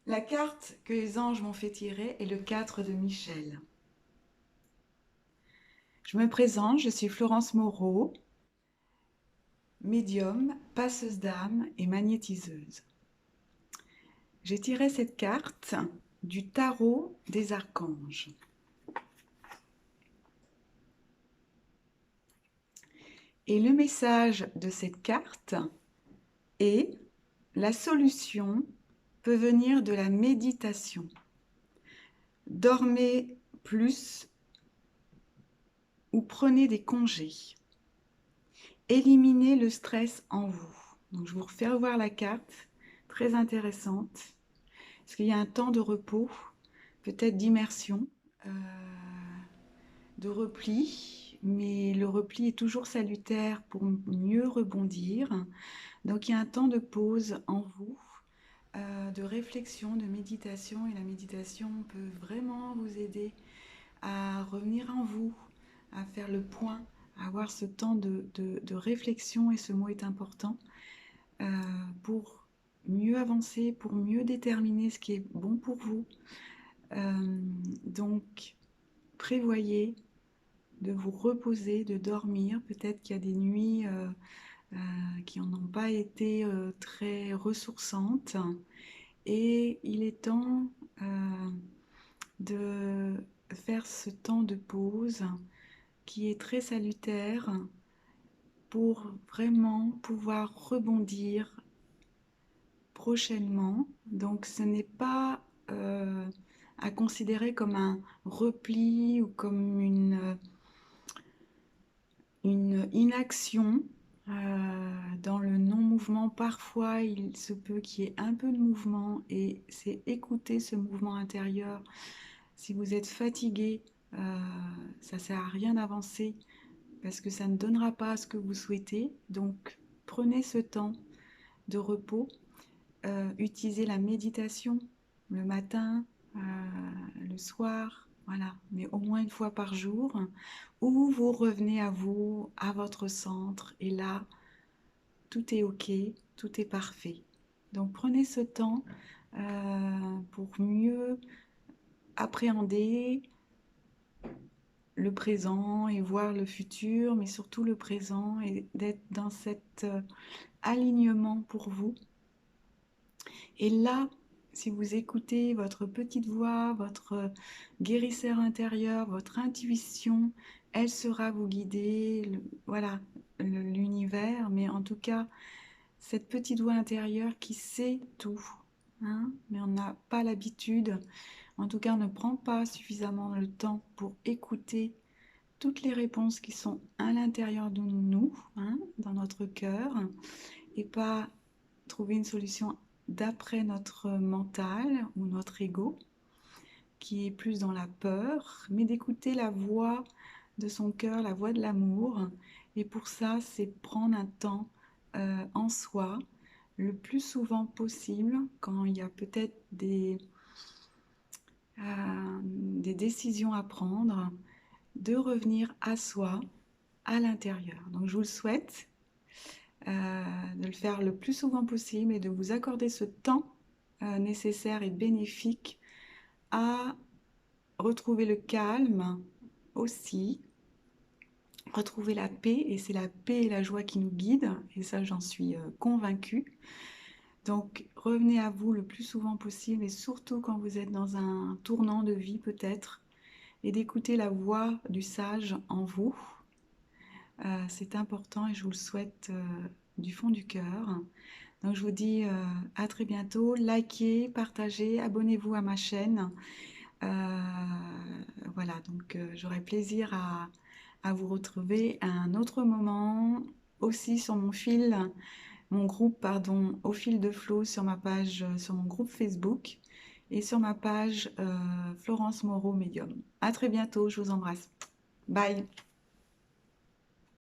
La carte que les anges m'ont fait tirer est le 4 de Michel. Je me présente, je suis Florence Moreau, médium, passeuse d'âme et magnétiseuse. J'ai tiré cette carte du tarot des archanges. Et le message de cette carte est: la solution peut venir de la méditation. Dormez plus ou prenez des congés. Éliminez le stress en vous. Donc, je vous refais revoir la carte, très intéressante. Est-ce qu'il y a un temps de repos, peut-être d'immersion, euh, de repli, mais le repli est toujours salutaire pour mieux rebondir. Donc il y a un temps de pause en vous, de réflexion, de méditation, et la méditation peut vraiment vous aider à revenir en vous, à faire le point, à avoir ce temps de réflexion, et ce mot est important, euh, pour mieux avancer, pour mieux déterminer ce qui est bon pour vous. Donc, prévoyez de vous reposer, de dormir. Peut-être qu'il y a des nuits qui n'en ont pas été très ressourçantes. Et il est temps de faire ce temps de pause qui est très salutaire pour vraiment pouvoir rebondir prochainement. Donc ce n'est pas à considérer comme un repli ou comme une inaction. Dans le non-mouvement, parfois il se peut qu'il y ait un peu de mouvement, et c'est écouter ce mouvement intérieur. Si vous êtes fatigué, ça ne sert à rien d'avancer parce que ça ne donnera pas ce que vous souhaitez. Donc prenez ce temps de repos, utilisez la méditation le matin, euh, le soir, voilà, mais au moins une fois par jour, où vous revenez à vous, à votre centre, et là, tout est ok, tout est parfait. Donc prenez ce temps pour mieux appréhender le présent et voir le futur, mais surtout le présent, et d'être dans cet alignement pour vous. Et là, si vous écoutez votre petite voix, votre guérisseur intérieur, votre intuition, elle sera vous guider, voilà, l'univers, mais en tout cas, cette petite voix intérieure qui sait tout, hein, mais on n'a pas l'habitude, en tout cas on ne prend pas suffisamment le temps pour écouter toutes les réponses qui sont à l'intérieur de nous, hein, dans notre cœur, et pas trouver une solution d'après notre mental ou notre ego, qui est plus dans la peur, mais d'écouter la voix de son cœur, la voix de l'amour. Et pour ça, c'est prendre un temps en soi, le plus souvent possible, quand il y a peut-être des décisions à prendre, de revenir à soi, à l'intérieur. Donc je vous le souhaite, de le faire le plus souvent possible et de vous accorder ce temps nécessaire et bénéfique à retrouver le calme aussi, retrouver la paix, et c'est la paix et la joie qui nous guident, et ça j'en suis convaincue. Donc revenez à vous le plus souvent possible, et surtout quand vous êtes dans un tournant de vie peut-être, et d'écouter la voix du sage en vous. C'est important, et je vous le souhaite du fond du cœur. Donc je vous dis à très bientôt. Likez, partagez, abonnez-vous à ma chaîne. Euh, voilà, donc j'aurai plaisir à vous retrouver à un autre moment, aussi sur mon groupe, pardon, Au fil de Flow, sur ma page, sur mon groupe Facebook, et sur ma page Florence Moreau Médium. À très bientôt, je vous embrasse. Bye.